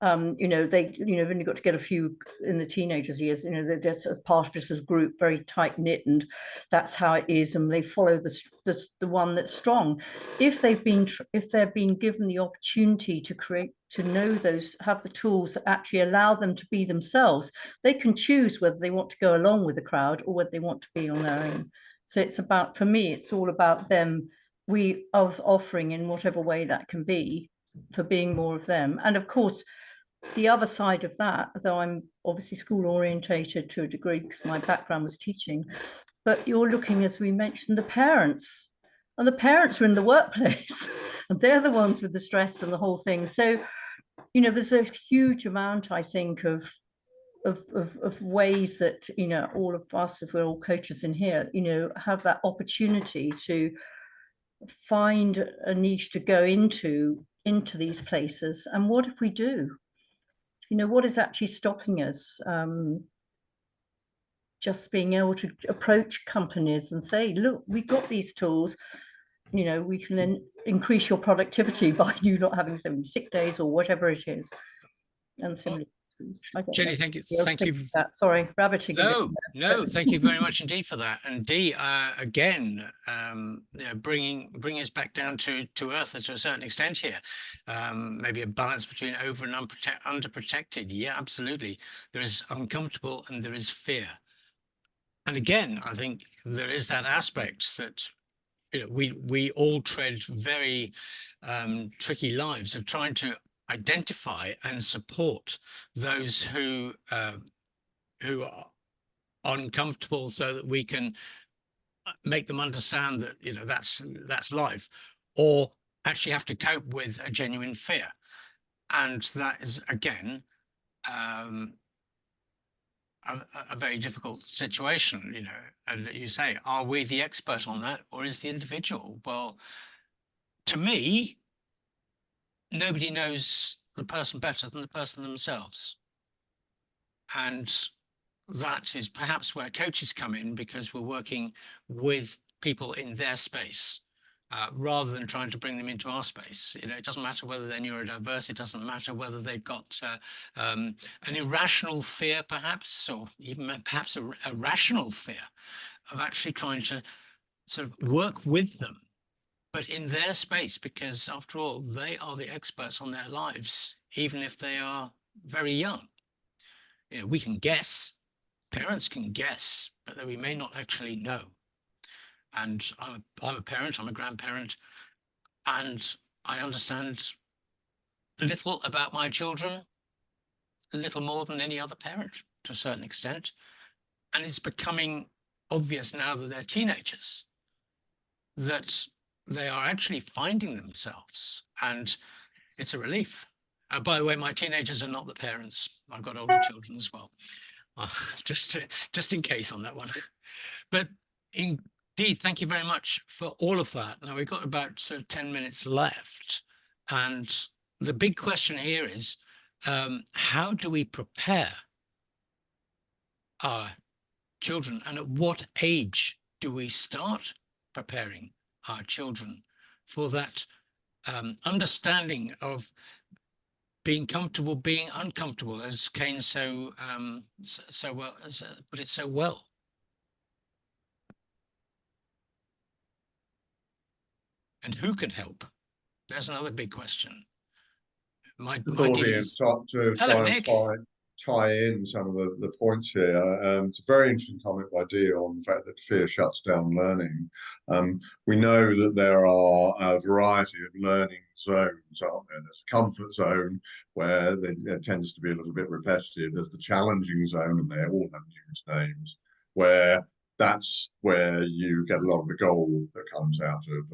You know, they've only got to get a few in the teenagers' years, you know, they're just a part of just a group, very tight knit, and that's how it is, and they follow the one that's strong. If they're being given the opportunity to know those, have the tools that actually allow them to be themselves, they can choose whether they want to go along with the crowd or whether they want to be on their own. So it's about, for me, it's all about them, offering in whatever way that can be, for being more of them. And of course, the other side of that, though I'm obviously school orientated to a degree because my background was teaching, but you're looking, as we mentioned, the parents, and the parents are in the workplace and they're the ones with the stress and the whole thing. So, you know, there's a huge amount, I think, of ways that, you know, all of us, if we're all coaches in here, you know, have that opportunity to find a niche to go into these places. And what if we do? You know, what is actually stopping us? Just being able to approach companies and say, look, we've got these tools, you know, we can then increase your productivity by you not having so many sick days or whatever it is. And similarly, Jenny, thank you. Sorry, rabbiting. No, thank you very much indeed for that. And Dee, again, you know, bringing us back down to earth to a certain extent here. Maybe a balance between over and underprotected. Yeah, absolutely. There is uncomfortable and there is fear. And again, I think there is that aspect that, you know, we all tread very tricky lives of trying to identify and support those who are uncomfortable, so that we can make them understand that, you know, that's life, or actually have to cope with a genuine fear. And that is, again, a very difficult situation, you know. And you say, are we the expert on that, or is the individual? Well, to me, nobody knows the person better than the person themselves. And that is perhaps where coaches come in, because we're working with people in their space, rather than trying to bring them into our space. You know, it doesn't matter whether they're neurodiverse, it doesn't matter whether they've got an irrational fear, perhaps, or even perhaps a rational fear of actually trying to sort of work with them, but in their space, because after all, they are the experts on their lives, even if they are very young. You know, we can guess, parents can guess, but that we may not actually know. And I'm a parent, I'm a grandparent, and I understand little about my children, a little more than any other parent to a certain extent. And it's becoming obvious now that they're teenagers, that they are actually finding themselves, and it's a relief. By the way, my teenagers are not the parents. I've got older children as well. Just in case on that one. But indeed, thank you very much for all of that. Now we've got about sort of 10 minutes left. And the big question here is, how do we prepare our children, and at what age do we start preparing our children for that understanding of being comfortable, being uncomfortable, as Kane so well put it so well. And who can help? There's another big question. My audience to try and tie in some of the points here. It's a very interesting comment by Dee on the fact that fear shuts down learning. We know that there are a variety of learning zones, aren't there? There's a comfort zone where it tends to be a little bit repetitive. There's the challenging zone, and they all have numerous names, where that's where you get a lot of the gold that comes out of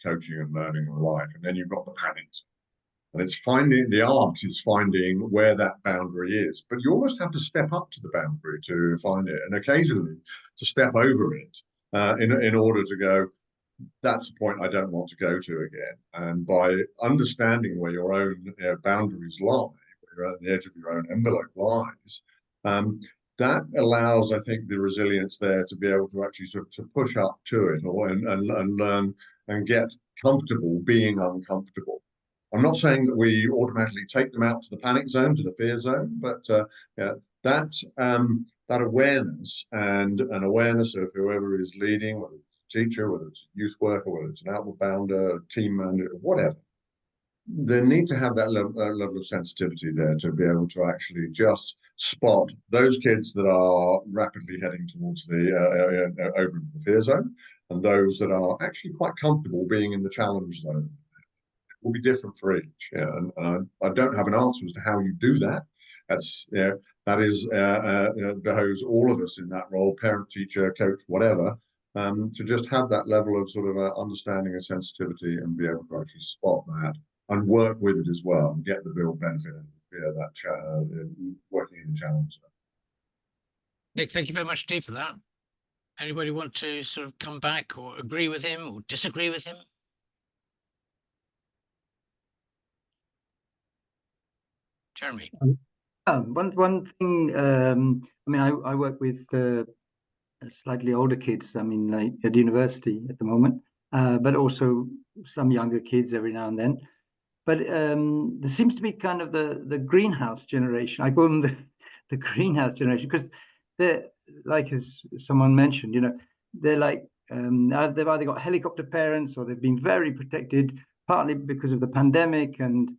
coaching and learning and the like. And then you've got the panic zone. And it's finding, the art is finding where that boundary is. But you almost have to step up to the boundary to find it, and occasionally to step over it in order to go, that's the point I don't want to go to again. And by understanding where your own boundaries lie, where you're at the edge of your own envelope lies, that allows, I think, the resilience there to be able to actually sort of to push up to it, and learn and get comfortable being uncomfortable. I'm not saying that we automatically take them out to the panic zone, to the fear zone, but that awareness, and an awareness of whoever is leading, whether it's a teacher, whether it's a youth worker, whether it's an outward bounder, a team manager, whatever, they need to have that level of sensitivity there to be able to actually just spot those kids that are rapidly heading towards the over the fear zone, and those that are actually quite comfortable being in the challenge zone. Will be different for each, and I don't have an answer as to how you do that. That is behoves all of us in that role, parent, teacher, coach, whatever, to just have that level of sort of understanding and sensitivity, and be able to actually spot that and work with it as well, and get the real benefit of that working in the challenge. Nick, thank you very much, Steve, for that. Anybody want to sort of come back or agree with him or disagree with him? Jeremy. One thing, I mean, I work with slightly older kids, I mean, like at university at the moment, but also some younger kids every now and then. But there seems to be kind of the greenhouse generation. I call them the greenhouse generation, because they're, like as someone mentioned, you know, they're like, they've either got helicopter parents, or they've been very protected, partly because of the pandemic and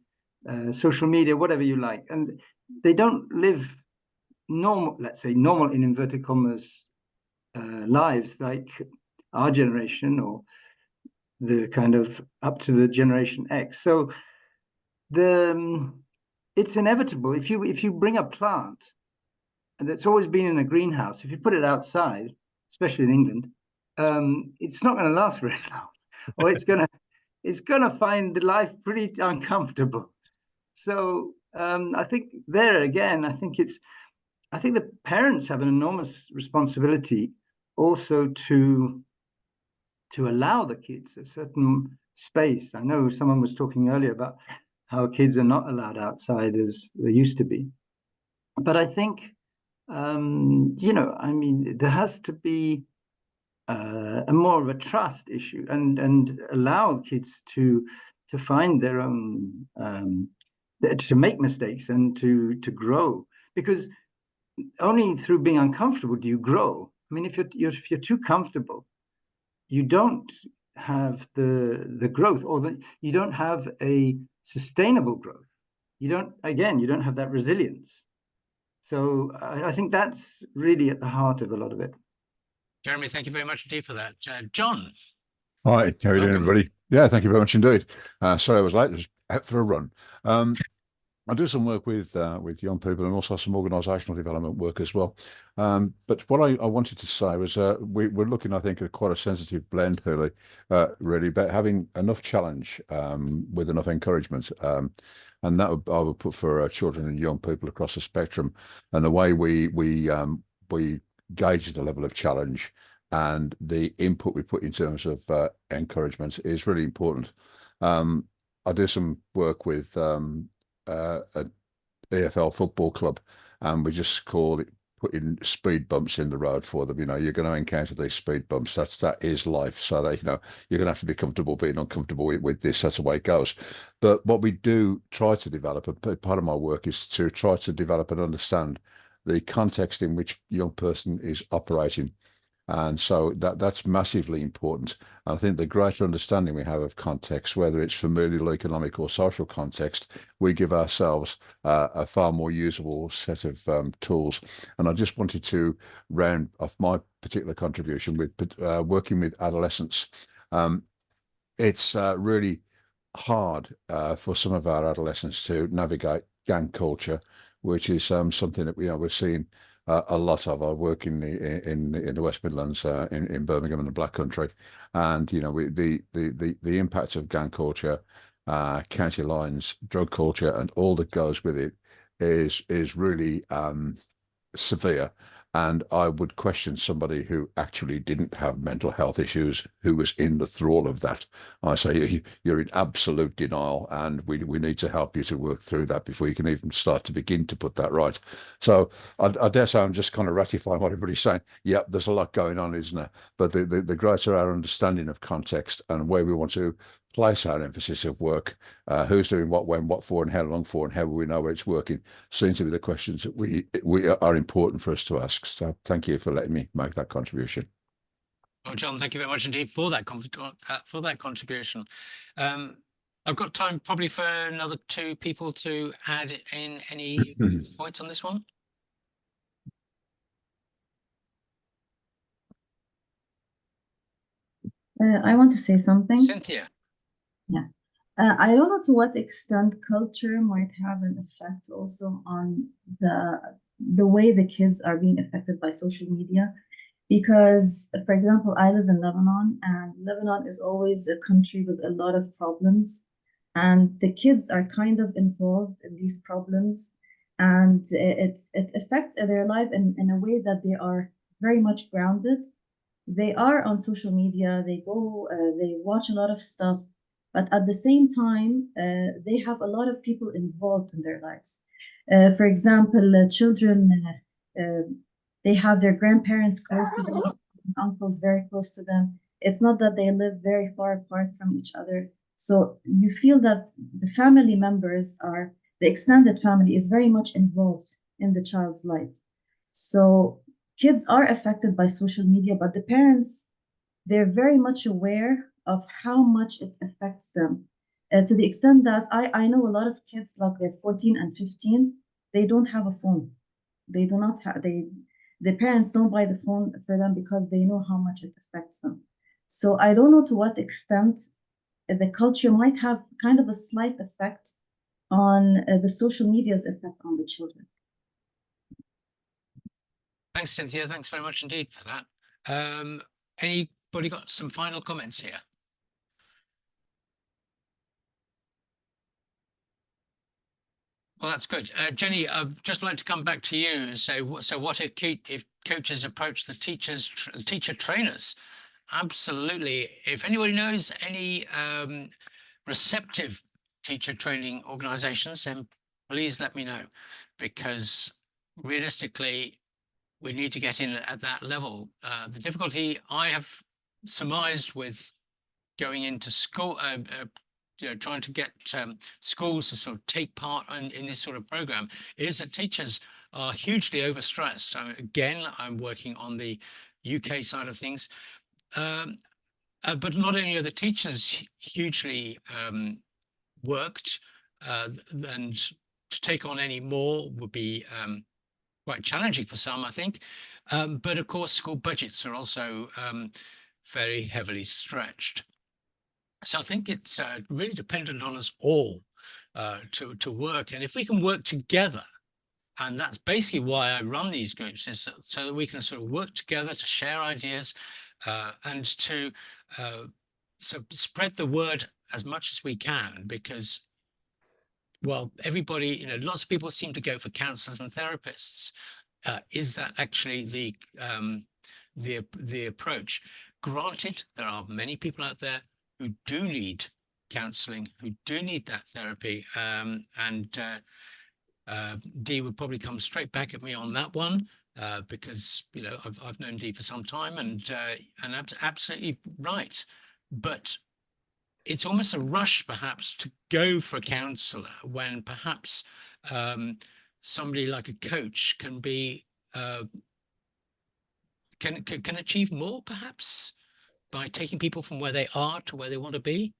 social media, whatever you like, and they don't live normal, let's say normal in inverted commas, lives like our generation, or the kind of up to the Generation X. So it's inevitable if you bring a plant that's always been in a greenhouse, if you put it outside, especially in England, it's not going to last very long, or it's gonna find life pretty uncomfortable. So I think there again, I think the parents have an enormous responsibility also to allow the kids a certain space. I know someone was talking earlier about how kids are not allowed outside as they used to be, but I think you know, I mean, there has to be a more of a trust issue, and allow kids to find their own to make mistakes and to grow, because only through being uncomfortable do you grow. I mean, if you're too comfortable, you don't have the growth, or you don't have a sustainable growth. You don't have that resilience. So I think that's really at the heart of a lot of it. Jeremy, thank you very much indeed for that. John. Hi, how are you doing, everybody? Yeah, thank you very much indeed. Sorry I was late, just out for a run. I do some work with young people, and also some organisational development work as well. But what I wanted to say was we're looking, I think, at quite a sensitive blend, really, about having enough challenge with enough encouragement. And that I would put for children and young people across the spectrum. And the way we gauge the level of challenge and the input we put in terms of encouragement is really important. I do some work with an EFL football club, and we just call it putting speed bumps in the road for them. You know, you're going to encounter these speed bumps. That is life. So that, you know, you're going to have to be comfortable being uncomfortable with this. That's the way it goes. But what we do try to develop, and part of my work is to try to develop and understand the context in which young person is operating. And so that's massively important. And I think the greater understanding we have of context, whether it's familial, economic or social context, we give ourselves a far more usable set of tools. And I just wanted to round off my particular contribution with working with adolescents. It's really hard for some of our adolescents to navigate gang culture, which is something that we're seeing a lot of. I work in the West Midlands, in Birmingham and the Black Country, and you know, the impact of gang culture, county lines, drug culture, and all that goes with it is really severe. And I would question somebody who actually didn't have mental health issues, who was in the thrall of that. I say you're in absolute denial, and we need to help you to work through that before you can even start to begin to put that right. So I dare say I'm just kind of ratifying what everybody's saying. Yep, there's a lot going on, isn't there? But the greater our understanding of context and where we want to place our emphasis of work, who's doing what, when, what for, and how long for, and how will we know where it's working, seems to be the questions that we are important for us to ask. So thank you for letting me make that contribution. Well, John, thank you very much indeed for that contribution. I've got time probably for another two people to add in any points on this one. I want to say something. Cynthia. Yeah. I don't know to what extent culture might have an effect also on the way the kids are being affected by social media. Because, for example, I live in Lebanon, and Lebanon is always a country with a lot of problems. And the kids are kind of involved in these problems. And it affects their life in a way that they are very much grounded. They are on social media, they go, they watch a lot of stuff. But at the same time, they have a lot of people involved in their lives. For example, children, they have their grandparents close to them, uncles very close to them. It's not that they live very far apart from each other. So you feel that the family members the extended family is very much involved in the child's life. So kids are affected by social media, but the parents, they're very much aware of how much it affects them, to the extent that I know a lot of kids, like they're 14 and 15, they don't have a phone. They do not have, the parents don't buy the phone for them because they know how much it affects them. So I don't know to what extent the culture might have kind of a slight effect on the social media's effect on the children. Thanks, Cynthia. Thanks very much indeed for that. Anybody anybody got some final comments here? Well, that's good. Jenny, I'd just like to come back to you and say, so what if coaches approach the teacher trainers? Absolutely. If anybody knows any receptive teacher training organizations, then please let me know, because realistically, we need to get in at that level. The difficulty I have surmised with going into school, trying to get schools to sort of take part in this sort of program, is that teachers are hugely overstressed. So again, I'm working on the UK side of things, but not only are the teachers hugely worked, and to take on any more would be quite challenging for some, I think. But of course, school budgets are also very heavily stretched. So I think it's really dependent on us all to work. And if we can work together, and that's basically why I run these groups, is so that we can sort of work together to share ideas and to spread the word as much as we can, because, well, everybody, lots of people seem to go for counsellors and therapists. Is that actually the approach? Granted, there are many people out there who do need counselling, who do need that therapy, and Dee would probably come straight back at me on that one, because I've known Dee for some time, and absolutely right. But it's almost a rush, perhaps, to go for a counsellor when perhaps somebody like a coach can be can achieve more, perhaps, by taking people from where they are to where they want to be,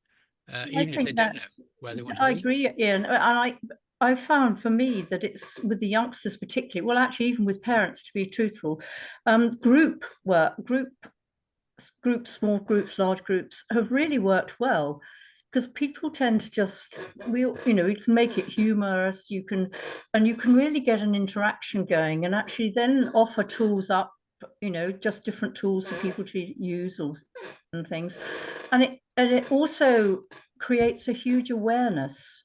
even if they don't know where they want to be. I agree, Ian, and I found for me that it's with the youngsters particularly, well, actually even with parents, to be truthful, group work, groups, small groups, large groups have really worked well, because people tend to just, you can make it humorous, you can really get an interaction going, and actually then offer tools up, just different tools for people to use and things, and it also creates a huge awareness.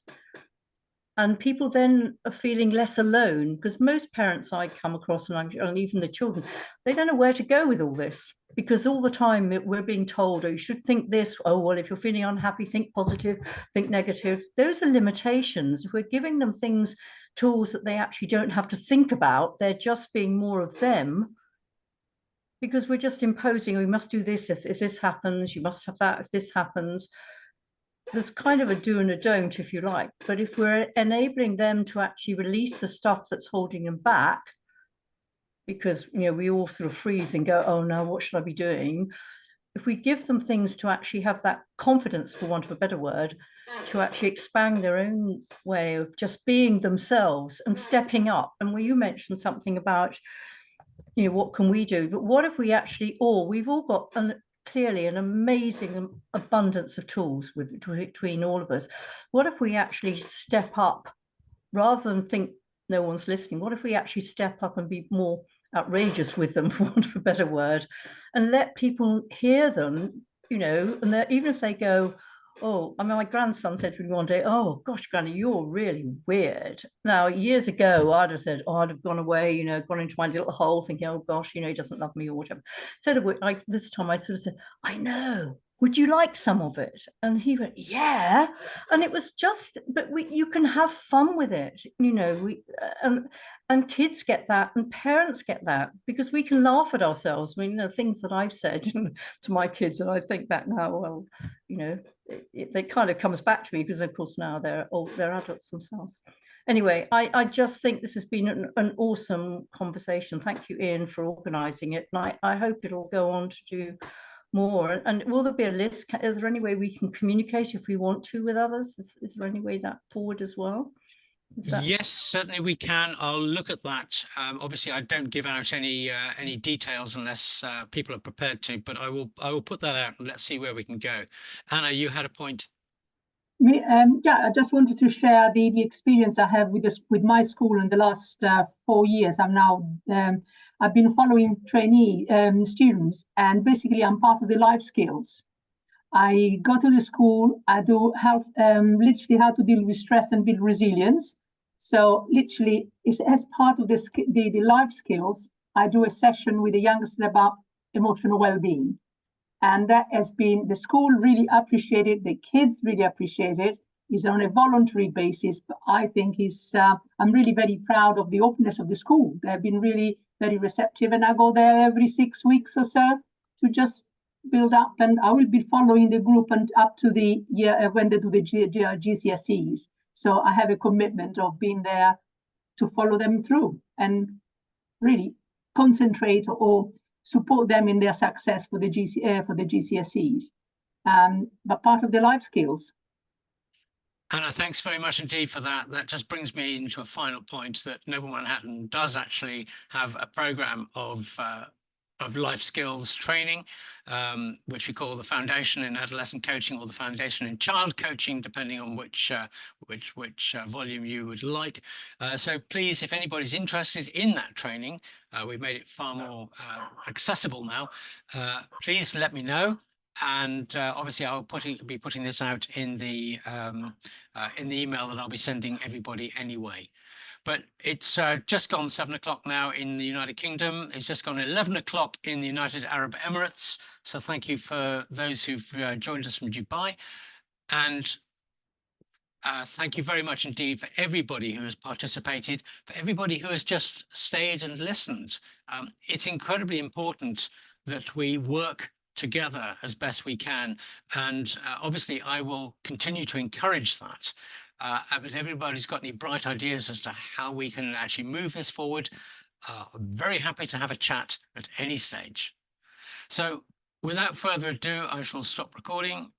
And people then are feeling less alone, because most parents I come across, and even the children, they don't know where to go with all this, because all the time we're being told, oh, you should think this. Oh, well, if you're feeling unhappy, think positive, think negative. Those are limitations. If we're giving them tools that they actually don't have to think about, they're just being more of them, because we're just imposing, we must do this if this happens, you must have that if this happens. There's kind of a do and a don't, if you like. But if we're enabling them to actually release the stuff that's holding them back, because we all sort of freeze and go, oh no, what should I be doing? If we give them things to actually have that confidence, for want of a better word, to actually expand their own way of just being themselves and stepping up. And when you mentioned something about, what can we do? But what if we actually we've all got clearly an amazing abundance of tools between all of us. What if we actually step up, rather than think no one's listening? What if we actually step up and be more outrageous with them, for want of a better word, and let people hear them, and even if they go, oh, my grandson said to me one day, oh gosh, Granny, you're really weird. Now, years ago, I'd have said, I'd have gone away, gone into my little hole thinking, oh gosh, he doesn't love me or whatever. So this time I sort of said, I know, would you like some of it? And he went, yeah. And it was just, but you can have fun with it, and kids get that, and parents get that, because we can laugh at ourselves. The things that I've said to my kids, and I think back now, well, it kind of comes back to me, because of course now they're adults themselves. Anyway, I just think this has been an awesome conversation. Thank you, Ian, for organising it, and I hope it'll go on to do more. And will there be a list? Is there any way we can communicate if we want to with others? Is there any way that forward as well? Yes, certainly we can. I'll look at that. Obviously, I don't give out any details unless people are prepared to, but I will put that out and let's see where we can go. Anna, you had a point. Yeah, I just wanted to share the experience I have with my school in the last 4 years. I'm I've been following trainee students, and basically I'm part of the life skills. I go to the school, I do health, literally how to deal with stress and build resilience. So literally, it's as part of the life skills, I do a session with the youngsters about emotional well-being. And that has been, the school really appreciated, the kids really appreciate it. It's on a voluntary basis, but I think I'm really very proud of the openness of the school. They've been really very receptive, and I go there every 6 weeks or so to just build up, and I will be following the group and up to the year when they do the GCSEs. So I have a commitment of being there to follow them through and really concentrate or support them in their success for the GCSEs. But part of the life skills. Anna, thanks very much indeed for that. That just brings me into a final point that Noble Manhattan does actually have a program of life skills training, which we call the Foundation in Adolescent Coaching or the Foundation in Child Coaching, depending on which volume you would like. So please, if anybody's interested in that training, we've made it far more accessible now. Please let me know. And obviously, I'll be putting this out in the email that I'll be sending everybody anyway. But it's just gone 7 o'clock now in the United Kingdom. It's just gone 11 o'clock in the United Arab Emirates. So thank you for those who've joined us from Dubai. And thank you very much indeed for everybody who has participated, for everybody who has just stayed and listened. It's incredibly important that we work together as best we can. And obviously, I will continue to encourage that. But if everybody's got any bright ideas as to how we can actually move this forward, I'm very happy to have a chat at any stage. So without further ado, I shall stop recording